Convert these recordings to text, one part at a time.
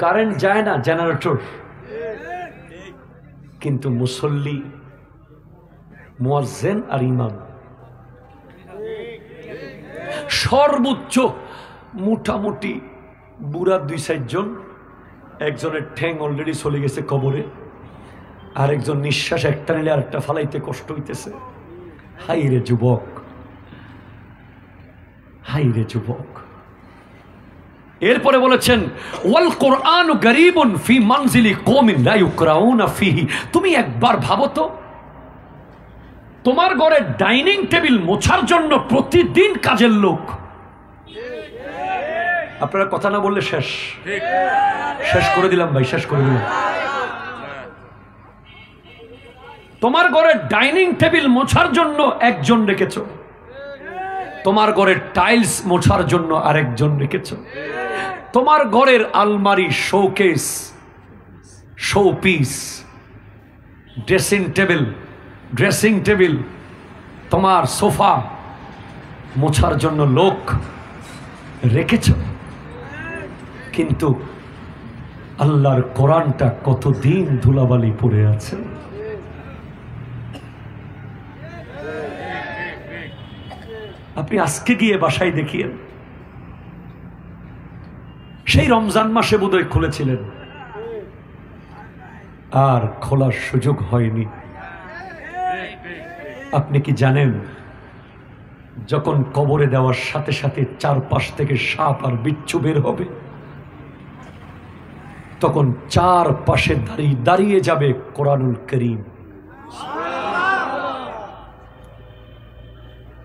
Current যায় না, generator, কিন্তু মুসল্লি, মুয়াজ্জিন আর ইমাম সর্বোচ্চ মোটামুটি বুড়া 2-4 জন, একজনের ঠ্যাং অলরেডি চলে গেছে কবরে, আরেকজন নিঃশ্বাস একটা নিলে আরেকটা ফালাইতে কষ্ট হইতেছে। হাই রে যুবক, হাই রে যুবক। এরপরে বলেছেন ওয়াল কোরআন গরীবুন ফি মানজিলি কওমিন লা ইউকরাউনা ফিহি। তুমি একবার ভাবো তো, তোমার ঘরে ডাইনিং টেবিল মোছার জন্য প্রতিদিন কাজের লোক। আপনারা কথা না বললে শেষ করে দিলাম ভাই, শেষ করে দিলাম। তোমার ঘরে ডাইনিং টেবিল মোছার জন্য একজন রেখেছো, তোমার ঘরের টাইলস মোছার জন্য আরেকজন রেখেছো, তোমার ঘরের আলমারি, শোকেস, শোপিস, ড্রেসিং টেবিল, তোমার সোফা মোছার জন্য লোক রেখেছ। কিন্তু আল্লাহর কোরআনটা কতদিন ধুলাবালি পড়ে আছে। আপনি আজকে গিয়ে বাসায় দেখিয়েন, সেই রমজান মাসে বোধহয় খুলেছিলেন, আর খোলার সুযোগ হয়নি। আপনি কি জানেন, যখন কবরে দেওয়ার সাথে সাথে চারপাশ থেকে সাপ আর বিচ্ছু বের হবে, তখন চারপাশে দাঁড়িয়ে যাবে কোরআনুল করিম।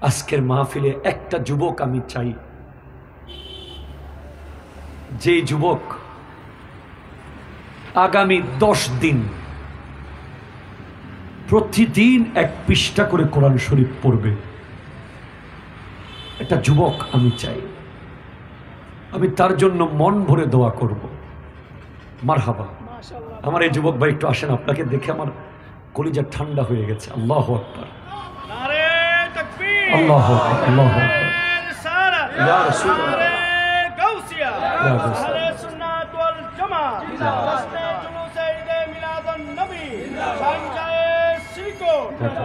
আজকের মাহফিলে একটা যুবক আমি চাই, যে যুবক আগামী 10 দিন প্রতিদিন 1 পৃষ্ঠা করে কোরআন শরীফ পড়বে, একটা যুবক আমি চাই। আমি তার জন্য মন ভরে দোয়া করব। মারহাবা। আমার এই যুবক ভাই একটু আসেন, আপনাকে দেখে আমার কলিজা ঠান্ডা হয়ে গেছে। আল্লাহু আকবার, আল্লাহু আকবার, আল্লাহু আকবার। ইয়া রাসূলুল্লাহ, ইয়া রাসূলুল্লাহ, সুন্নাত ওয়াল জামাত, রাসূলে জুলুসে ঈদে মিলাদুন নবী, শানজায়ে শিরকো,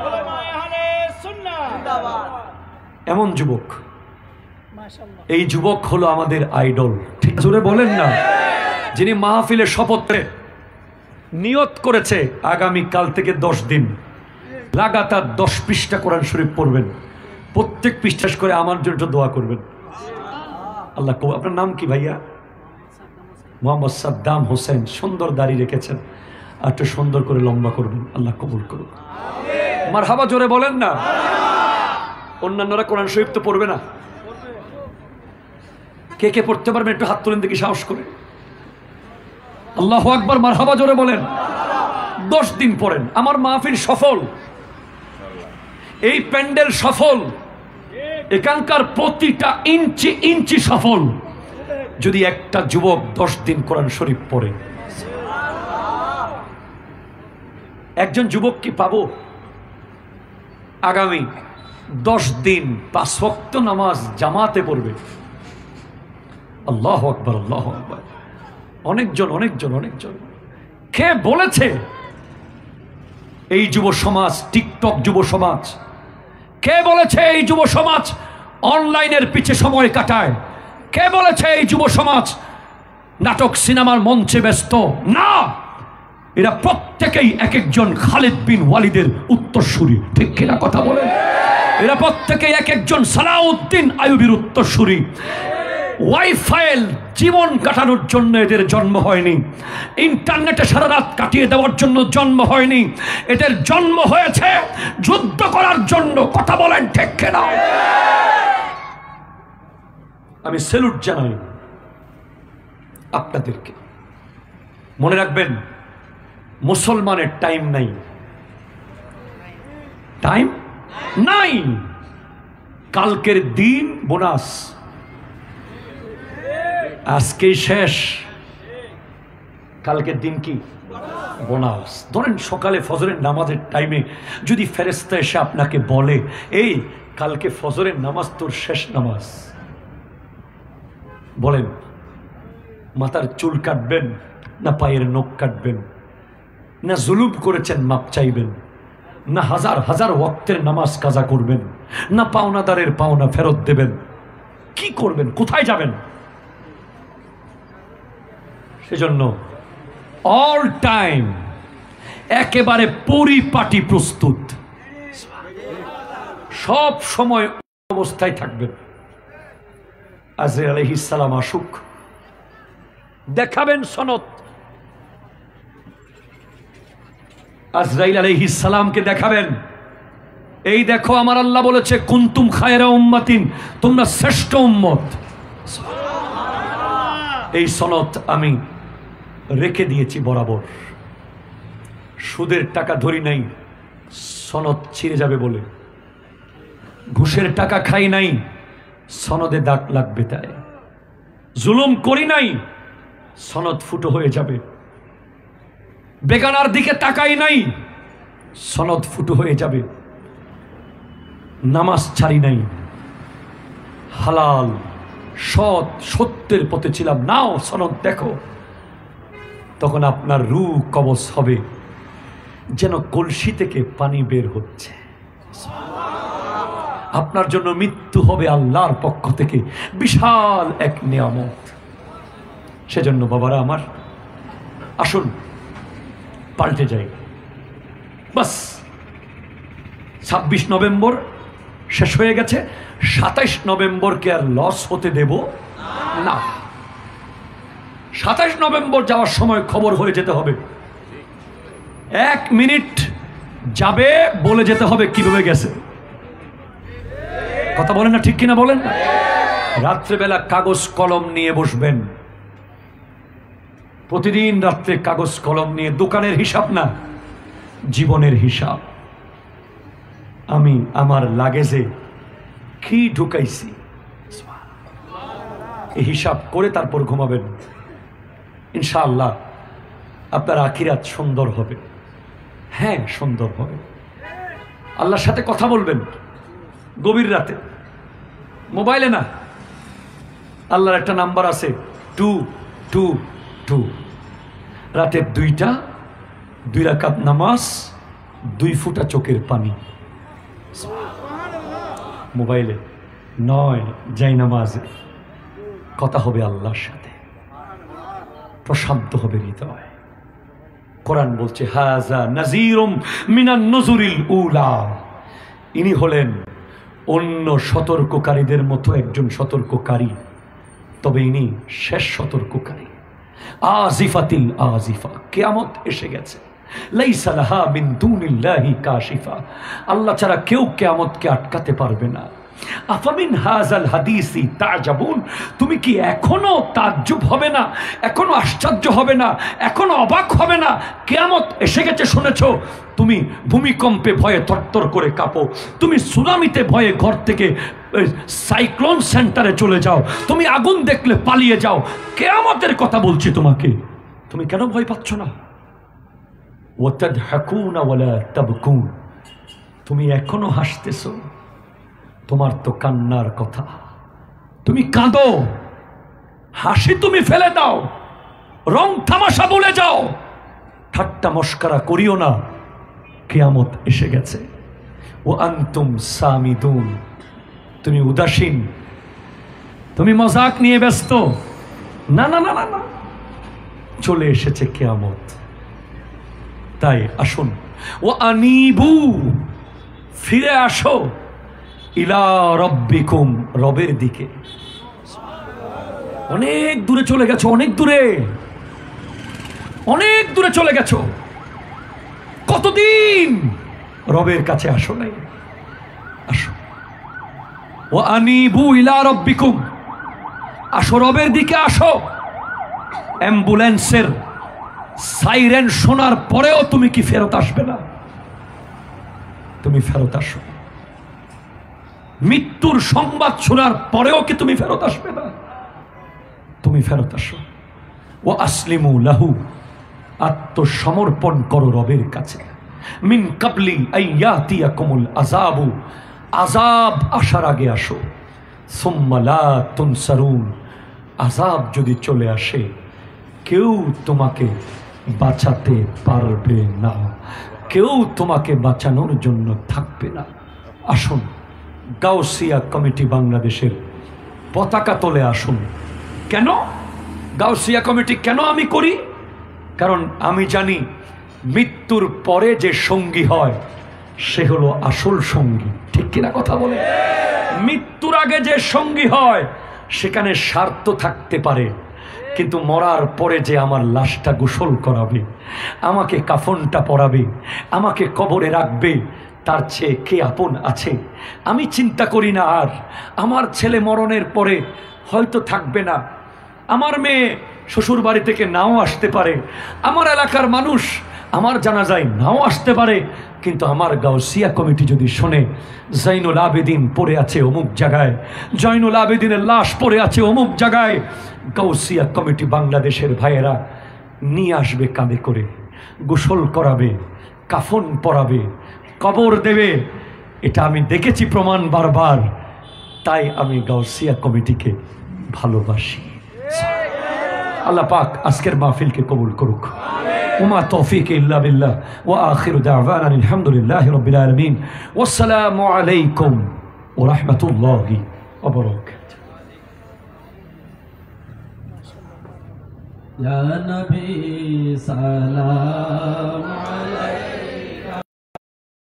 উলামায়ে আহলে সুন্নাহ জিন্দাবাদ। এমন যুবক, মাশাআল্লাহ, এই যুবক হলো আমাদের আইডল। ঠিক জোরে বলেন না। যিনি মাহফিলে শপথে নিয়ত করেছে আগামী কাল থেকে 10 দিন লাগাতার 10 পৃষ্ঠা কোরআন শরীফ পড়বেন, প্রত্যেক পৃষ্ঠা করে আমার জন্য দোয়া করবেন। আল্লাহ। আপনার নাম কি ভাইয়া? মোহাম্মদ সাদ্দাম হোসেন। সুন্দর দাড়ি রেখেছেন, আর একটু সুন্দর করে লম্বা করবেন। আল্লাহ কবুল করুন। মারহাবা, জোরে বলেন না। অন্যান্যরা কোরআন শরীফ তো পড়বে না, কে কে পড়তে পারবেন একটু হাত তুলেন দেখি সাহস করে। আল্লাহু আকবার, মারহাবা, জোরে বলেন। 10 দিন পড়েন। আমার মাহফিল সফল, এই প্যান্ডেল সফল, এখানকার প্রতিটা ইঞ্চি ইঞ্চি সফল, যদি একটা যুবক 10 দিন কোরআন শরীফ পড়ে। একজন যুবক কি পাবো আগামী 10 দিন 5 ওয়াক্ত নামাজ জামাতে পড়বে? আল্লাহু আকবার, আল্লাহু আকবার। অনেকজন অনেকজন অনেকজন। কে বলেছে এই যুব সমাজ টিকটক যুব সমাজ? কে বলেছে এই যুব সমাজ অনলাইনের পিছে সময় কাটায়? কে বলেছে এই যুব সমাজ নাটক সিনেমার মঞ্চে ব্যস্ত? না, এরা প্রত্যেকেই এক একজন খালিদ বিন ওয়ালিদের উত্তরসূরি। ঠিক কিনা কথা বলেন? এরা প্রত্যেকেই এক একজন সালাউদ্দিন আইয়ুবীর উত্তরসূরি। ওয়াইফাইল জীবন কাটানোর জন্য এদের জন্ম হয়নি, ইন্টারনেটে সারা রাত কাটিয়ে দেওয়ার জন্য জন্ম হয়নি, এদের জন্ম হয়েছে যুদ্ধ করার জন্য। কথা বলেন ঠিক কিনা? আমি স্যালুট জানাই আপনাদেরকে। মনে রাখবেন, মুসলমানের টাইম নাই, টাইম নাই। কালকের দিন বোনাস, আজকে শেষ, কালকের দিন কি বোনাস। ধরেন সকালে ফজরের নামাজের টাইমে যদি ফেরেশতা এসে আপনাকে বলে, এই কালকে ফজরের নামাজ তোর শেষ নামাজ, বলেন মাথার চুল কাটবেন না পায়ের নখ কাটবেন, না জুলুম করেছেন মাপ চাইবেন, না হাজার হাজার ওয়াক্তের নামাজ কাজা করবেন, না পাওনাদারের পাওনা ফেরত দেবেন, কি করবেন, কোথায় যাবেন? সেজন্য অল টাইম একেবারে পরিপাটি প্রস্তুত, সব সময় অবস্থায় থাকবেন। আজরাইল আলাইহিস সালাম আসুক, দেখাবেন সনদ। আজরাইল আলাইহিস সালামকে দেখাবেন, এই দেখো আমার আল্লাহ বলেছে কুনতুম খায়রা উম্মাতিন, তোমরা শ্রেষ্ঠ উম্মত। এই সনদ আমি রেখে দিয়েছি বরাবর, সুদের টাকা ধরি নাই সনদ ছিঁড়ে যাবে বলে, ঘুষের টাকা খাই নাই সনদে দাগ লাগবে তাই, জুলুম করি নাই সনদ ফুটো হয়ে যাবে, বেগানার দিকে তাকাই নাই সনদ ফুটো হয়ে যাবে, নামাজ ছাড়ি নাই, হালাল সৎ সত্যের পথে ছিলাম, নাও সনদ দেখো। তখন আপনার রূহ কবজ হবে যেন কলসি থেকে পানি বের হচ্ছে। আপনার জন্য মৃত্যু হবে আল্লাহর পক্ষ থেকে বিশাল এক নিয়ামত। সেজন্য বাবারা আমার, আসুন পাল্টে যাই। বাস 26 নভেম্বর শেষ হয়ে গেছে, 27 নভেম্বরকে আর লস হতে দেব না। 27 নভেম্বর যাওয়ার সময় খবর হয়ে যেতে হবে, 1 মিনিট যাবে বলে যেতে হবে কিভাবে গেছে। কথা বলেন না, ঠিক কিনা বলেন না? রাত্রেবেলা কাগজ কলম নিয়ে বসবেন, প্রতিদিন রাত্রে কাগজ কলম নিয়ে, দোকানের হিসাব না, জীবনের হিসাব। আমি আমার লাগেজে কি ঢুকাইছি এই হিসাব করে তারপর ঘুমাবেন। ইনশাআল্লাহ আপনার আখিরাত সুন্দর হবে। হ্যাঁ, সুন্দর হবে। আল্লাহর সাথে কথা বলবেন গভীর রাতে, মোবাইলে না। আল্লাহর একটা নাম্বার আছে 222, রাতের 2টা, 2 রাকাত নামাজ, 2 ফোঁটা চোখের পানি। মোবাইলে নয়, যাই নামাজে কথা হবে আল্লাহর সাথে, প্রশান্ত হবে হৃদয়। কোরআন বলছে হাযা নাযীরুম মিনান নুযুরিল উলা, ইনি হলেন অন্য সতর্ককারীদের মতো একজন সতর্ককারী, তবে ইনি শেষ সতর্ককারী। আজিফাতিল আজিফা, কিয়ামত এসে গেছে। লাইসা লাহা মিন দুনিল্লাহি কাশিফা, আল্লাহ ছাড়া কেউ কিয়ামতকে আটকাতে পারবে না। আফামিন হাযাল হাদিসি তাজাবুন, তুমি কি এখনো তাজ্জুব হবে না, এখনো আশ্চর্য হবে না, এখনো অবাক হবে না? কিয়ামত এসে গেছে শুনেছো? তুমি ভূমিকম্পে ভয়ে তরতর করে কাঁপো, তুমি সুনামিতে ভয়ে ঘর থেকে সাইক্লোন সেন্টারে চলে যাও, তুমি আগুন দেখলে পালিয়ে যাও। কিয়ামতের কথা বলছি তোমাকে, তুমি কেন ভয় পাচ্ছ না? ওয়াতাদহাকুনা ওয়ালা তাবকুন, তুমি এখনো হাসতেছো, তোমার তো কান্নার কথা। তুমি কাঁদো, হাসি তুমি ফেলে দাও, রং তামাশা বলে যাও, ঠাট্টা মস্করা করিও না। কিয়ামত এসে গেছে। ও আনতুম সামিদুন, তুমি উদাসীন, তুমি মজাক নিয়ে ব্যস্ত। না না না না না, চলে এসেছে কিয়ামত। তাই আসুন, ও আনিবু, ফিরে আসো, ইলা রব্বিকুম, রবের দিকে। অনেক দূরে চলে গেছো, অনেক দূরে, অনেক দূরে চলে গেছো। কতদিন রবের কাছে আসো নাই? আসো। ও আনিবু ইলা রব্বিকুম, আসো, রবের দিকে আসো। অ্যাম্বুলেন্সের সাইরেন শোনার পরেও তুমি কি ফেরত আসবে না? তুমি ফেরত আসো। মৃত্যুর সংবাদ শোনার পরেও কি তুমি ফেরত আসবে না? তুমি ফেরত আসো। ও আসলিমু লাহু, আত্মসমর্পণ করো রবের কাছে। মিন কাবলি আইয়াতিয়াকুমুল আযাবু, আযাব আসার আগে আসো। সুম্মা লা তুনসারুন, আযাব যদি চলে আসে কেউ তোমাকে বাঁচাতে পারবে না, কেউ তোমাকে বাঁচানোর জন্য থাকবে না। আসুন গাউসিয়া কমিটি বাংলাদেশের পতাকা তোলে আসুন। কেন গাউসিয়া কমিটি কেন আমি করি? কারণ আমি জানি মৃত্যুর পরে যে সঙ্গী হয় সে হলো আসল সঙ্গী। ঠিক কিনা কথা বলে? মৃত্যুর আগে যে সঙ্গী হয় সেখানে স্বার্থ থাকতে পারে, কিন্তু মরার পরে যে আমার লাশটা গোসল করাবে, আমাকে কাফনটা পরাবে, আমাকে কবরে রাখবে, তার চেয়ে কে আপন আছে? আমি চিন্তা করি না আর আমার ছেলে মরণের পরে হয়তো থাকবে না, আমার মেয়ে শ্বশুর বাড়ি থেকে নাও আসতে পারে, আমার এলাকার মানুষ আমার জানাজায় নাও আসতে পারে, কিন্তু আমার গাউসিয়া কমিটি যদি শোনে জৈনুল আবেদিন পড়ে আছে অমুক জায়গায়, জৈনুল আবেদিনের লাশ পড়ে আছে অমুক জায়গায়, গাউসিয়া কমিটি বাংলাদেশের ভাইয়েরা নিয়ে আসবে কাঁধে করে, গোসল করাবে, কাফন পরাবে, কবর দেবে। এটা আমি দেখেছি প্রমাণ বারবার, তাই আমি গাউসিয়া কমিটিকে ভালোবাসি। আল্লাহ পাক আজকের মাহফিলকে কবুল করুক। ওমা তৌফিক ইল্লা বিল্লাহ ওয়া আখিরু দাওয়ানা আলহামদুলিল্লাহি রাব্বিল আলামিন। ওয়াসসালামু আলাইকুম ওয়া রাহমাতুল্লাহি ওয়া বারাকাতুহু। ইয়া নবী সালাম আলাইকুম।